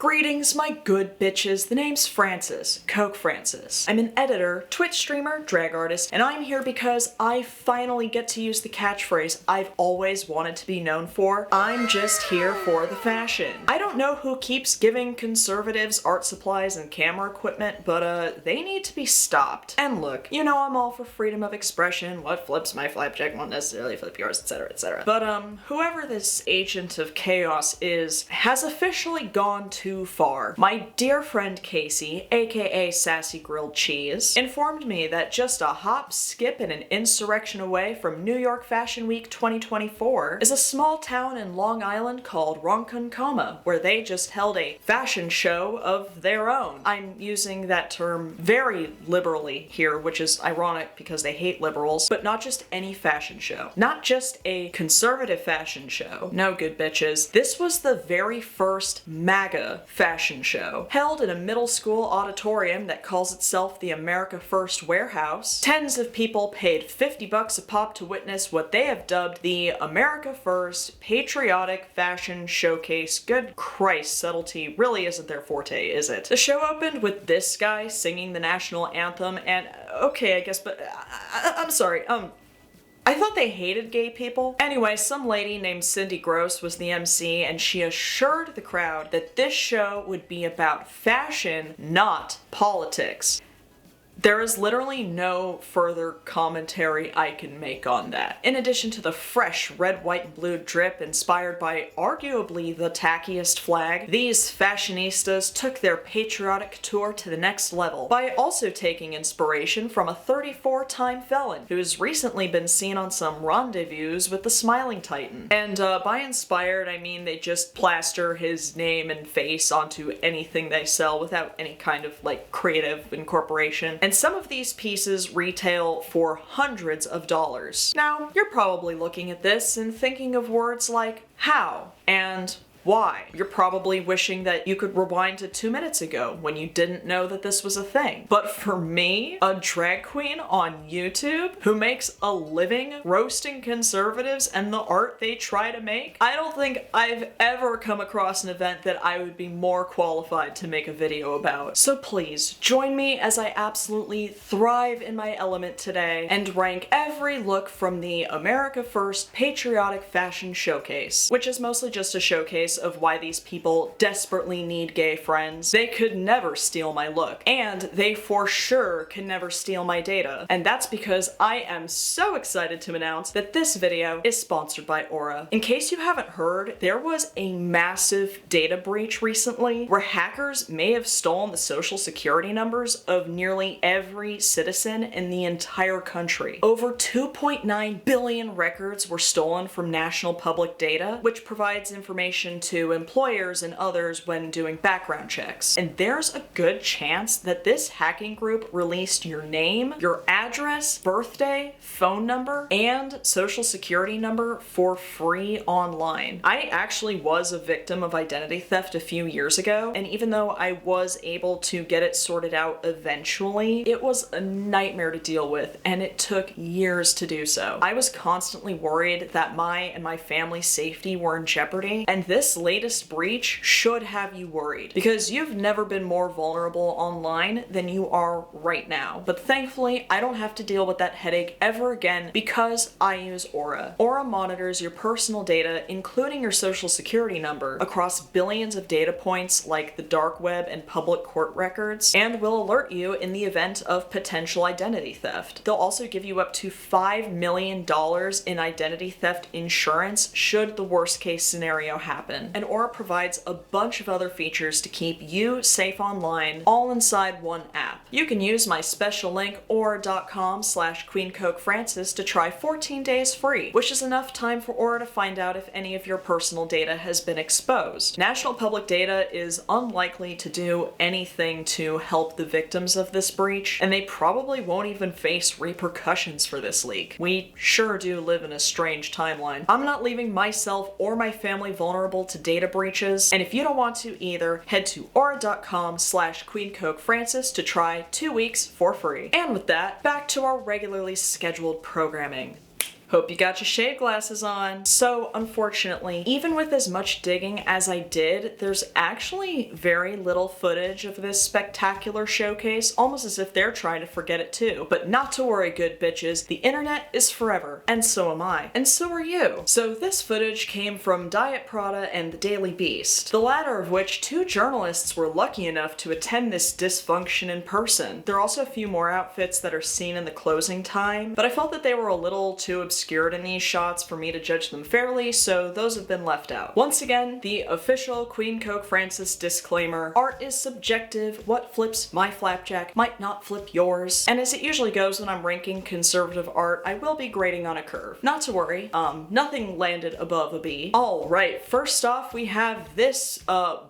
Greetings, my good bitches. The name's Francis, QueenCokeFrancis. I'm an editor, Twitch streamer, drag artist, and I'm here because I finally get to use the catchphrase I've always wanted to be known for. I'm just here for the fashion. I don't know who keeps giving conservatives art supplies and camera equipment, but they need to be stopped. And look, you know I'm all for freedom of expression. What flips my flapjack won't necessarily flip yours, etc, etc. But whoever this agent of chaos is has officially gone too far. My dear friend Casey, aka Sassy Grilled Cheese, informed me that just a hop, skip, and an insurrection away from New York Fashion Week 2024 is a small town in Long Island called Ronkonkoma, where they just held a fashion show of their own. I'm using that term very liberally here, which is ironic because they hate liberals, but not just any fashion show. Not just a conservative fashion show. No, good bitches. This was the very first MAGA fashion show, held in a middle school auditorium that calls itself the America First Warehouse. Tens of people paid $50 a pop to witness what they have dubbed the America First Patriotic Fashion Showcase. Good Christ, subtlety really isn't their forte, is it? The show opened with this guy singing the national anthem, and okay, I guess, but I'm sorry, I thought they hated gay people. Anyway, some lady named Cindy Gross was the MC, and she assured the crowd that this show would be about fashion, not politics. There is literally no further commentary I can make on that. In addition to the fresh red, white, and blue drip inspired by arguably the tackiest flag, these fashionistas took their patriotic tour to the next level by also taking inspiration from a 34-time felon who's recently been seen on some rendezvous with the Smiling Titan. And by inspired, I mean they just plaster his name and face onto anything they sell without any kind of like creative incorporation. And some of these pieces retail for hundreds of dollars. Now, you're probably looking at this and thinking of words like how and why. You're probably wishing that you could rewind to 2 minutes ago when you didn't know that this was a thing. But for me, a drag queen on YouTube who makes a living roasting conservatives and the art they try to make, I don't think I've ever come across an event that I would be more qualified to make a video about. So please, join me as I absolutely thrive in my element today and rank every look from the America First Patriotic Fashion Showcase, which is mostly just a showcase of why these people desperately need gay friends. They could never steal my look, and they for sure can never steal my data. And that's because I am so excited to announce that this video is sponsored by Aura. In case you haven't heard, there was a massive data breach recently where hackers may have stolen the social security numbers of nearly every citizen in the entire country. Over 2.9 billion records were stolen from national public data, which provides information to employers and others when doing background checks. And there's a good chance that this hacking group released your name, your address, birthday, phone number, and social security number for free online. I actually was a victim of identity theft a few years ago, and even though I was able to get it sorted out eventually, it was a nightmare to deal with, and it took years to do so. I was constantly worried that my and my family's safety were in jeopardy, and this latest breach should have you worried, because you've never been more vulnerable online than you are right now. But thankfully, I don't have to deal with that headache ever again because I use Aura. Aura monitors your personal data, including your social security number, across billions of data points like the dark web and public court records, and will alert you in the event of potential identity theft. They'll also give you up to $5 million in identity theft insurance should the worst case scenario happen. And Aura provides a bunch of other features to keep you safe online, all inside one app. You can use my special link aura.com/QueenCokeFrancis to try 14 days free, which is enough time for Aura to find out if any of your personal data has been exposed. National public data is unlikely to do anything to help the victims of this breach, and they probably won't even face repercussions for this leak. We sure do live in a strange timeline. I'm not leaving myself or my family vulnerable to data breaches, and if you don't want to either, head to aura.com/QueenCokeFrancis to try 2 weeks for free. And with that, back to our regularly scheduled programming. Hope you got your shade glasses on. So unfortunately, even with as much digging as I did, there's actually very little footage of this spectacular showcase, almost as if they're trying to forget it too. But not to worry, good bitches, the internet is forever, and so am I, and so are you. So this footage came from Diet Prada and the Daily Beast, the latter of which two journalists were lucky enough to attend this dysfunction in person. There are also a few more outfits that are seen in the closing time, but I felt that they were a little too obscured in these shots for me to judge them fairly, so those have been left out. Once again, the official QueenCokeFrancis disclaimer: art is subjective. What flips my flapjack might not flip yours. And as it usually goes when I'm ranking conservative art, I will be grading on a curve. Not to worry, nothing landed above a B. Alright, first off we have this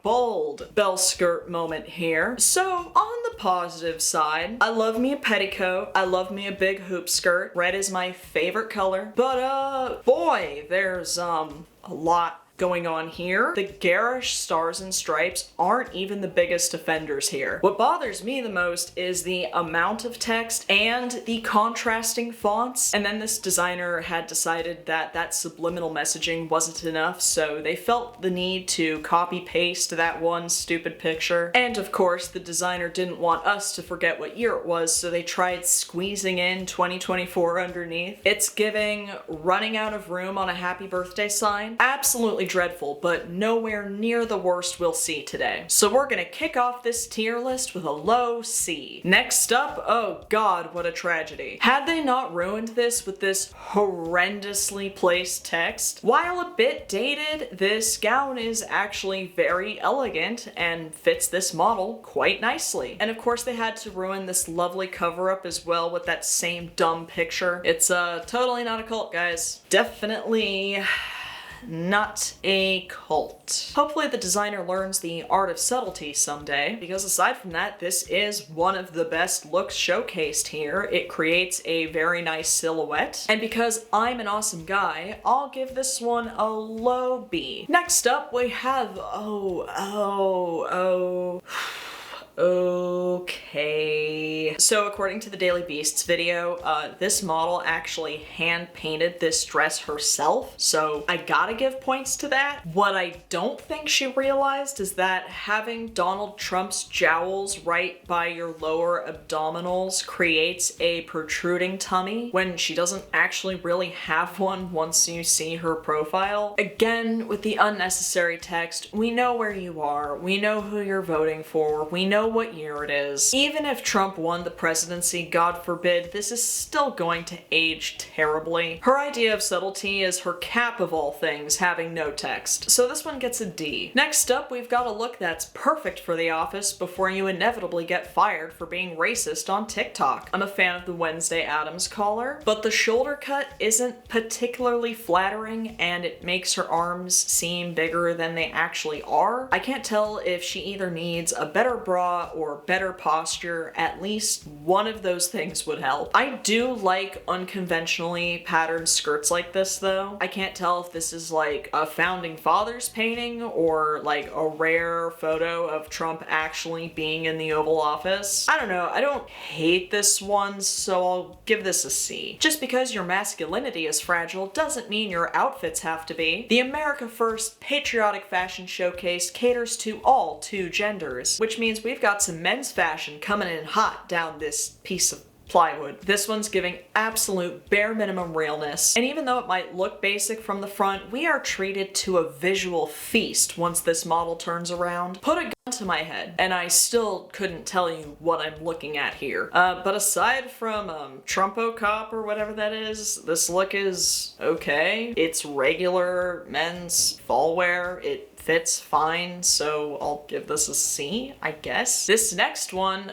bold bell skirt moment here. So on the positive side, I love me a petticoat, I love me a big hoop skirt. Red is my favorite color, but boy, there's a lot going on here. The garish stars and stripes aren't even the biggest offenders here. What bothers me the most is the amount of text and the contrasting fonts. And then this designer had decided that that subliminal messaging wasn't enough, so they felt the need to copy paste that one stupid picture. And of course, the designer didn't want us to forget what year it was, so they tried squeezing in 2024 underneath. It's giving running out of room on a happy birthday sign. Absolutely dreadful, but nowhere near the worst we'll see today. So we're gonna kick off this tier list with a low C. Next up, oh god, what a tragedy. Had they not ruined this with this horrendously placed text? While a bit dated, this gown is actually very elegant and fits this model quite nicely. And of course they had to ruin this lovely cover-up as well with that same dumb picture. It's totally not a cult, guys. Definitely not a cult. Hopefully the designer learns the art of subtlety someday, because aside from that, this is one of the best looks showcased here. It creates a very nice silhouette, and because I'm an awesome guy, I'll give this one a low B. Next up, we have, okay. So according to the Daily Beast's video, this model actually hand painted this dress herself, so I gotta give points to that. What I don't think she realized is that having Donald Trump's jowls right by your lower abdominals creates a protruding tummy when she doesn't actually really have one once you see her profile. Again, with the unnecessary text, we know where you are, we know who you're voting for, we know what year it is. Even if Trump won the presidency, God forbid, this is still going to age terribly. Her idea of subtlety is her cap of all things, having no text. So this one gets a D. Next up, we've got a look that's perfect for the office before you inevitably get fired for being racist on TikTok. I'm a fan of the Wednesday Addams collar, but the shoulder cut isn't particularly flattering and it makes her arms seem bigger than they actually are. I can't tell if she either needs a better bra or better posture. At least one of those things would help. I do like unconventionally patterned skirts like this though. I can't tell if this is like a founding fathers painting or like a rare photo of Trump actually being in the Oval Office. I don't know, I don't hate this one, so I'll give this a C. Just because your masculinity is fragile doesn't mean your outfits have to be. The America First patriotic fashion showcase caters to all two genders, which means we've got some men's fashion coming in hot down this piece of plywood. This one's giving absolute bare minimum realness, and even though it might look basic from the front, we are treated to a visual feast once this model turns around. Put a gun to my head, and I still couldn't tell you what I'm looking at here. But aside from Trumpo Cop or whatever that is, this look is okay. It's regular men's fall wear. It fits fine, so I'll give this a C, I guess. This next one,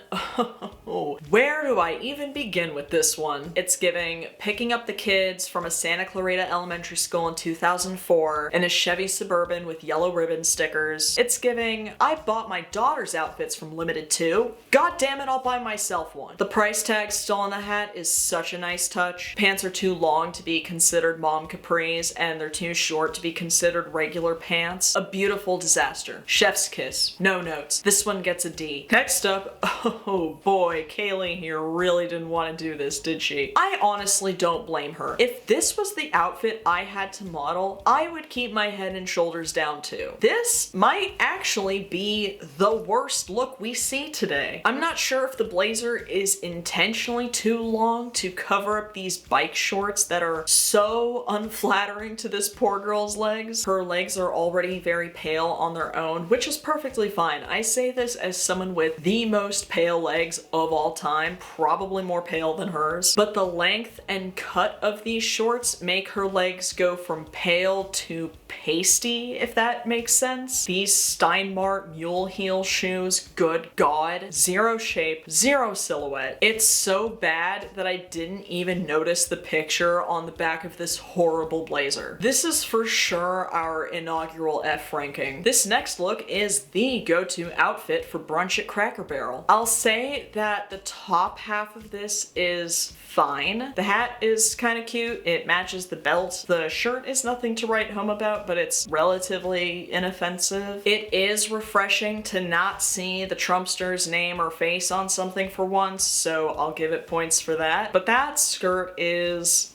where do I even begin with this one? It's giving picking up the kids from a Santa Clarita elementary school in 2004 in a Chevy Suburban with yellow ribbon stickers. It's giving, I bought my daughter's outfits from Limited Too. God damn it, I'll buy myself one. The price tag still on the hat is such a nice touch. Pants are too long to be considered mom capris, and they're too short to be considered regular pants. A beautiful disaster. Chef's kiss. No notes. This one gets a D. Next up, oh boy, Kaylee here really didn't want to do this, did she? I honestly don't blame her. If this was the outfit I had to model, I would keep my head and shoulders down too. This might actually be the worst look we see today. I'm not sure if the blazer is intentionally too long to cover up these bike shorts that are so unflattering to this poor girl's legs. Her legs are already very pale on their own, which is perfectly fine. I say this as someone with the most pale legs of all time, probably more pale than hers, but the length and cut of these shorts make her legs go from pale to pasty, if that makes sense. These Steinmart mule heel shoes, good God, zero shape, zero silhouette. It's so bad that I didn't even notice the picture on the back of this horrible blazer. This is for sure our inaugural F ranking. This next look is the go-to outfit for brunch at Cracker Barrel. I'll say that the top half of this is fine. The hat is kind of cute. It matches the belt. The shirt is nothing to write home about, but it's relatively inoffensive. It is refreshing to not see the Trumpster's name or face on something for once, so I'll give it points for that. But that skirt is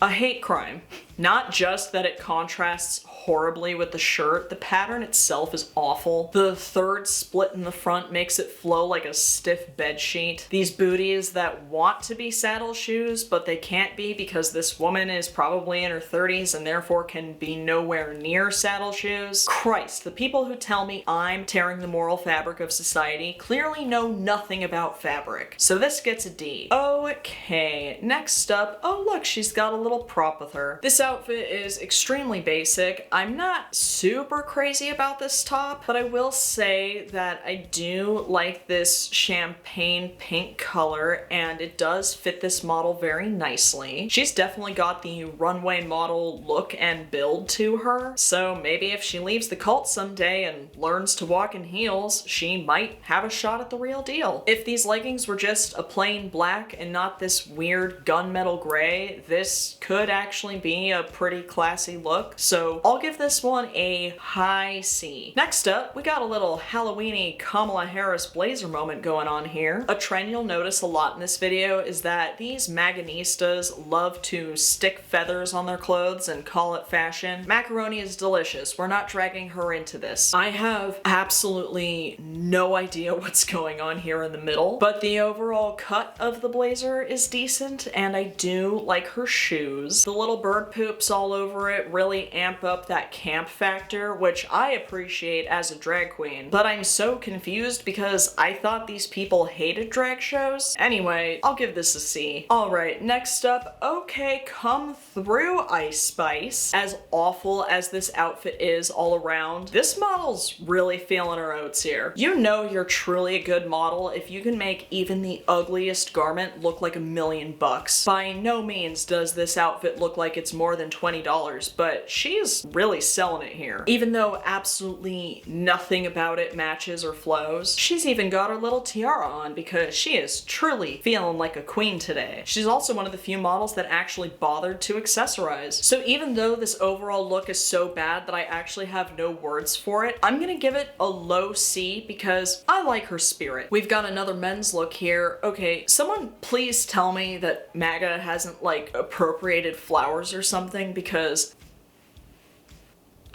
a hate crime. Not just that it contrasts horribly with the shirt, the pattern itself is awful. The third split in the front makes it flow like a stiff bed sheet. These booties that want to be saddle shoes, but they can't be because this woman is probably in her 30s and therefore can be nowhere near saddle shoes. Christ, the people who tell me I'm tearing the moral fabric of society clearly know nothing about fabric. So this gets a D. Okay, next up, oh look, she's got a little prop with her. This outfit is extremely basic. I'm not super crazy about this top, but I will say that I do like this champagne pink color, and it does fit this model very nicely. She's definitely got the runway model look and build to her, so maybe if she leaves the cult someday and learns to walk in heels, she might have a shot at the real deal. If these leggings were just a plain black and not this weird gunmetal gray, this could actually be a pretty classy look, so I'll give this one a high C. Next up, we got a little Halloween-y Kamala Harris blazer moment going on here. A trend you'll notice a lot in this video is that these MAGAnistas love to stick feathers on their clothes and call it fashion. Macaroni is delicious. We're not dragging her into this. I have absolutely no idea what's going on here in the middle, but the overall cut of the blazer is decent, and I do like her shoes. The little bird poops all over it really amp up that camp factor, which I appreciate as a drag queen, but I'm so confused because I thought these people hated drag shows. Anyway, I'll give this a C. Alright, next up, okay, come through, Ice Spice. As awful as this outfit is all around, this model's really feeling her oats here. You know you're truly a good model if you can make even the ugliest garment look like $1,000,000. By no means does this outfit look like it's more than $20, but she's really selling it here. Even though absolutely nothing about it matches or flows. She's even got her little tiara on because she is truly feeling like a queen today. She's also one of the few models that actually bothered to accessorize. So even though this overall look is so bad that I actually have no words for it, I'm gonna give it a low C because I like her spirit. We've got another men's look here. Okay, someone please tell me that MAGA hasn't like appropriated flowers or something, because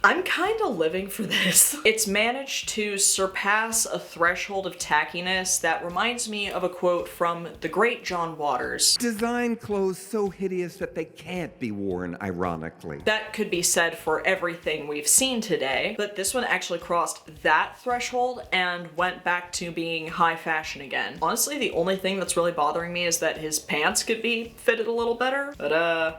I'm kind of living for this. It's managed to surpass a threshold of tackiness that reminds me of a quote from the great John Waters. Design clothes so hideous that they can't be worn ironically. That could be said for everything we've seen today, but this one actually crossed that threshold and went back to being high fashion again. Honestly, the only thing that's really bothering me is that his pants could be fitted a little better, but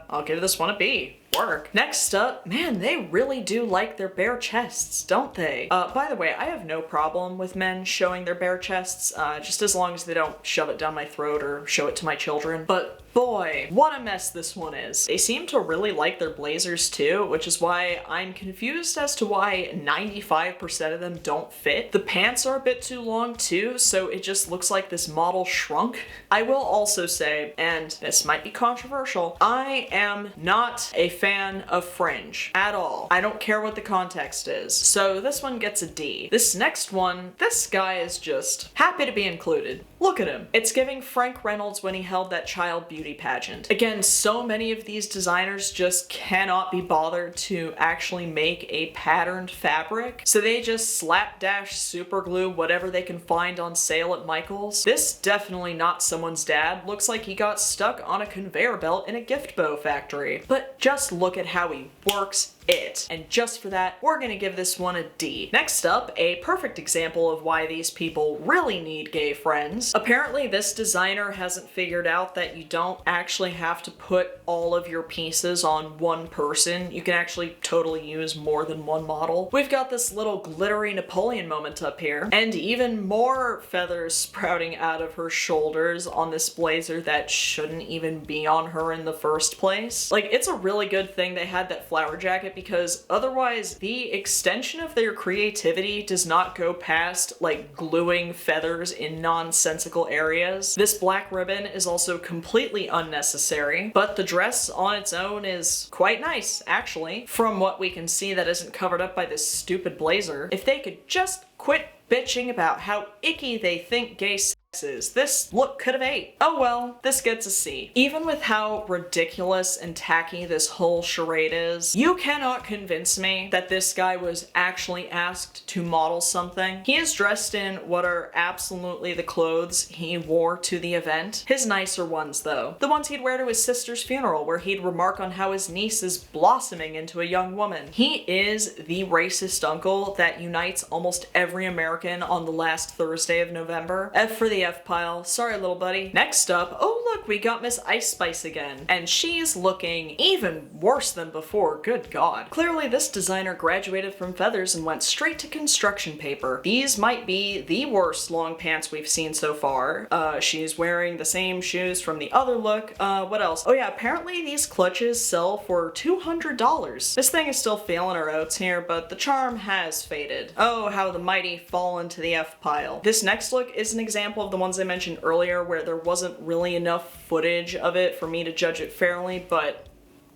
I'll give this one a B. Work. Next up, man, they really do like their bare chests, don't they? By the way, I have no problem with men showing their bare chests, just as long as they don't shove it down my throat or show it to my children. But boy, what a mess this one is. They seem to really like their blazers too, which is why I'm confused as to why 95% of them don't fit. The pants are a bit too long too, so it just looks like this model shrunk. I will also say, and this might be controversial, I am not a fan of fringe at all. I don't care what the context is. So this one gets a D. This next one, this guy is just happy to be included. Look at him. It's giving Frank Reynolds when he held that child beauty pageant. Again, so many of these designers just cannot be bothered to actually make a patterned fabric, so they just slapdash super glue whatever they can find on sale at Michael's. This definitely not someone's dad. Looks like he got stuck on a conveyor belt in a gift bow factory. But just look at how he works it. And just for that, we're gonna give this one a D. Next up, a perfect example of why these people really need gay friends. Apparently this designer hasn't figured out that you don't actually have to put all of your pieces on one person. You can actually totally use more than one model. We've got this little glittery Napoleon moment up here, and even more feathers sprouting out of her shoulders on this blazer that shouldn't even be on her in the first place. Like, it's a really good thing they had that flower jacket, because otherwise the extension of their creativity does not go past like gluing feathers in nonsensical areas. This black ribbon is also completely unnecessary, but the dress on its own is quite nice, actually. From what we can see, that isn't covered up by this stupid blazer. If they could just quit bitching about how icky they think gay sex is, this look could have ate. Oh well, this gets a C. Even with how ridiculous and tacky this whole charade is, you cannot convince me that this guy was actually asked to model something. He is dressed in what are absolutely the clothes he wore to the event. His nicer ones though. The ones he'd wear to his sister's funeral, where he'd remark on how his niece is blossoming into a young woman. He is the racist uncle that unites almost every American on the last Thursday of November. F for the F pile. Sorry, little buddy. Next up, oh look, we got Miss Ice Spice again. And she's looking even worse than before, good god. Clearly this designer graduated from feathers and went straight to construction paper. These might be the worst long pants we've seen so far. She's wearing the same shoes from the other look. What else? Oh yeah, apparently these clutches sell for $200. This thing is still feeling her oats here, but the charm has faded. Oh, how the mighty fall into the F pile. This next look is an example of the ones I mentioned earlier where there wasn't really enough footage of it for me to judge it fairly, but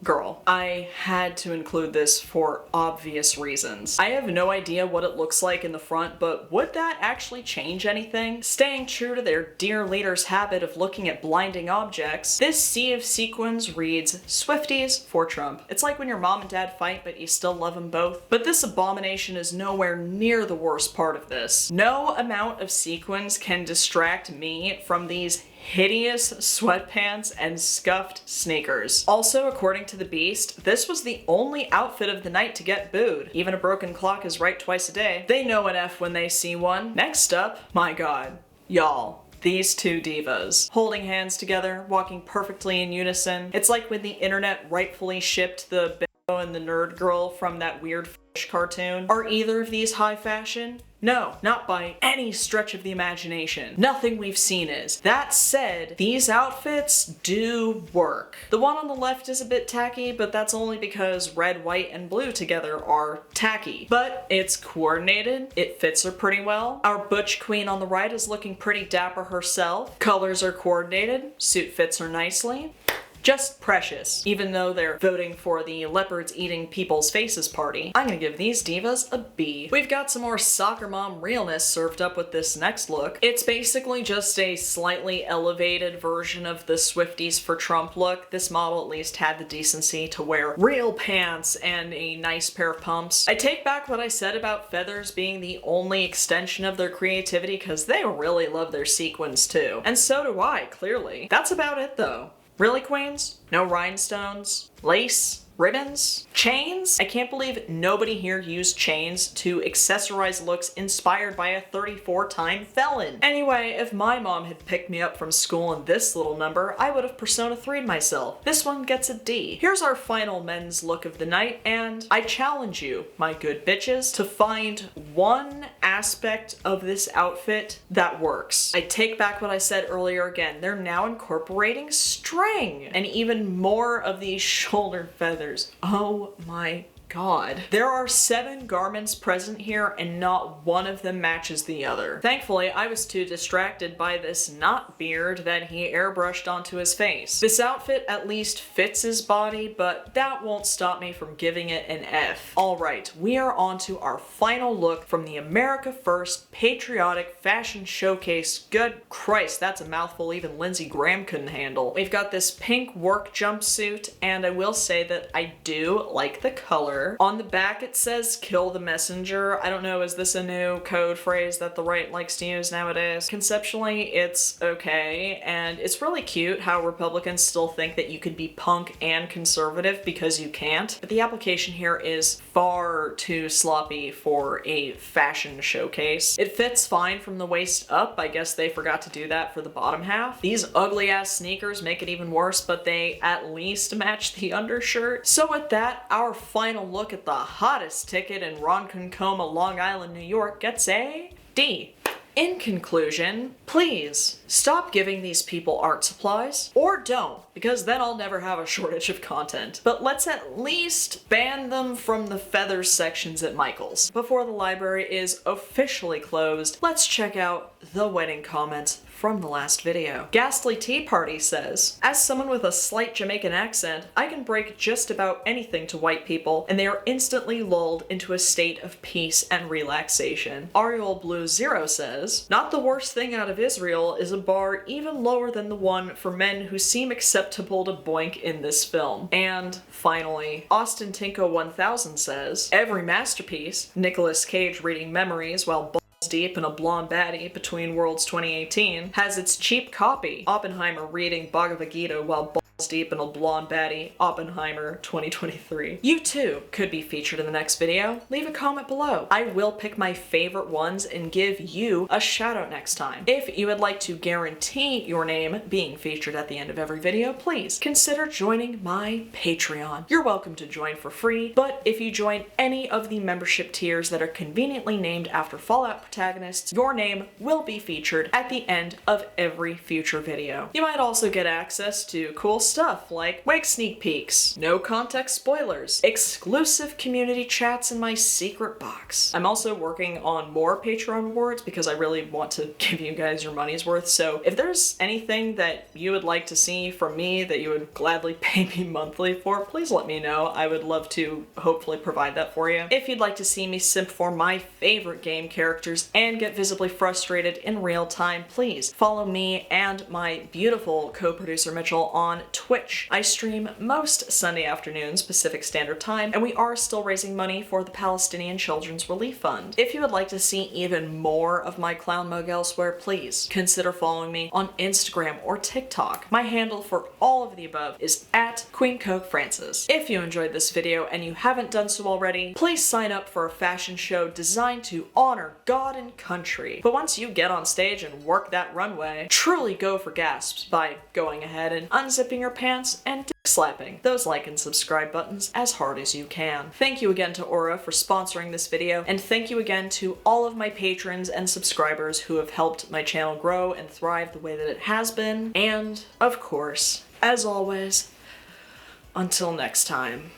girl, I had to include this for obvious reasons. I have no idea what it looks like in the front, but would that actually change anything? Staying true to their dear leader's habit of looking at blinding objects, this sea of sequins reads, Swifties for Trump. It's like when your mom and dad fight, but you still love them both. But this abomination is nowhere near the worst part of this. No amount of sequins can distract me from these hideous sweatpants and scuffed sneakers. Also, according to the Beast, this was the only outfit of the night to get booed. Even a broken clock is right twice a day. They know an F when they see one. Next up, my god, y'all. These two divas, holding hands together, walking perfectly in unison. It's like when the internet rightfully shipped the Bimbo and the Nerd Girl from that weird fish cartoon. Are either of these high fashion? No, not by any stretch of the imagination. Nothing we've seen is. That said, these outfits do work. The one on the left is a bit tacky, but that's only because red, white, and blue together are tacky. But it's coordinated, it fits her pretty well. Our butch queen on the right is looking pretty dapper herself. Colors are coordinated, suit fits her nicely. Just precious. Even though they're voting for the leopards eating people's faces party, I'm gonna give these divas a B. We've got some more soccer mom realness served up with this next look. It's basically just a slightly elevated version of the Swifties for Trump look. This model at least had the decency to wear real pants and a nice pair of pumps. I take back what I said about feathers being the only extension of their creativity, because they really love their sequins too. And so do I, clearly. That's about it though. Really, queens? No rhinestones? Lace? Ribbons? Chains? I can't believe nobody here used chains to accessorize looks inspired by a 34-time felon. Anyway, if my mom had picked me up from school in this little number, I would have Persona 3'd myself. This one gets a D. Here's our final men's look of the night, and I challenge you, my good bitches, to find one aspect of this outfit that works. I take back what I said earlier again. They're now incorporating string and even more of these shoulder feathers. Oh my God. There are 7 garments present here and not one of them matches the other. Thankfully, I was too distracted by this knot beard that he airbrushed onto his face. This outfit at least fits his body, but that won't stop me from giving it an F. Alright, we are on to our final look from the America First Patriotic Fashion Showcase. Good Christ, that's a mouthful even Lindsey Graham couldn't handle. We've got this pink work jumpsuit, and I will say that I do like the color. On the back it says kill the messenger. I don't know, is this a new code phrase that the right likes to use nowadays? Conceptually, it's okay, and it's really cute how Republicans still think that you could be punk and conservative because you can't. But the application here is far too sloppy for a fashion showcase. It fits fine from the waist up. I guess they forgot to do that for the bottom half. These ugly ass sneakers make it even worse, but they at least match the undershirt. So with that, our final look at the hottest ticket in Ronkonkoma, Long Island, New York gets a D. In conclusion, please stop giving these people art supplies, or don't, because then I'll never have a shortage of content. But let's at least ban them from the feathers sections at Michael's. Before the library is officially closed, let's check out the wedding comments from the last video. Ghastly Tea Party says, as someone with a slight Jamaican accent, I can break just about anything to white people, and they are instantly lulled into a state of peace and relaxation. Ariel Blue Zero says, not the worst thing out of Israel is a bar even lower than the one for men who seem acceptable to boink in this film. And finally, Austin Tinko 1000 says, every masterpiece, Nicolas Cage reading memories while deep in a blonde baddie between Worlds 2018, has its cheap copy, Oppenheimer reading Bhagavad Gita while deep in a blonde baddie, Oppenheimer 2023. You too could be featured in the next video. Leave a comment below. I will pick my favorite ones and give you a shout out next time. If you would like to guarantee your name being featured at the end of every video, please consider joining my Patreon. You're welcome to join for free, but if you join any of the membership tiers that are conveniently named after Fallout protagonists, your name will be featured at the end of every future video. You might also get access to cool stuff like wig sneak peeks, no context spoilers, exclusive community chats in my secret box. I'm also working on more Patreon rewards because I really want to give you guys your money's worth, so if there's anything that you would like to see from me that you would gladly pay me monthly for, please let me know. I would love to hopefully provide that for you. If you'd like to see me simp for my favorite game characters and get visibly frustrated in real time, please follow me and my beautiful co-producer Mitchell on Twitch. I stream most Sunday afternoons Pacific Standard Time, and we are still raising money for the Palestinian Children's Relief Fund. If you would like to see even more of my clown mug elsewhere, please consider following me on Instagram or TikTok. My handle for all of the above is at QueenCokeFrancis. If you enjoyed this video and you haven't done so already, please sign up for a fashion show designed to honor God and country. But once you get on stage and work that runway, truly go for gasps by going ahead and unzipping your pants and slapping those like and subscribe buttons as hard as you can. Thank you again to Aura for sponsoring this video, and thank you again to all of my patrons and subscribers who have helped my channel grow and thrive the way that it has been. And, of course, as always, until next time.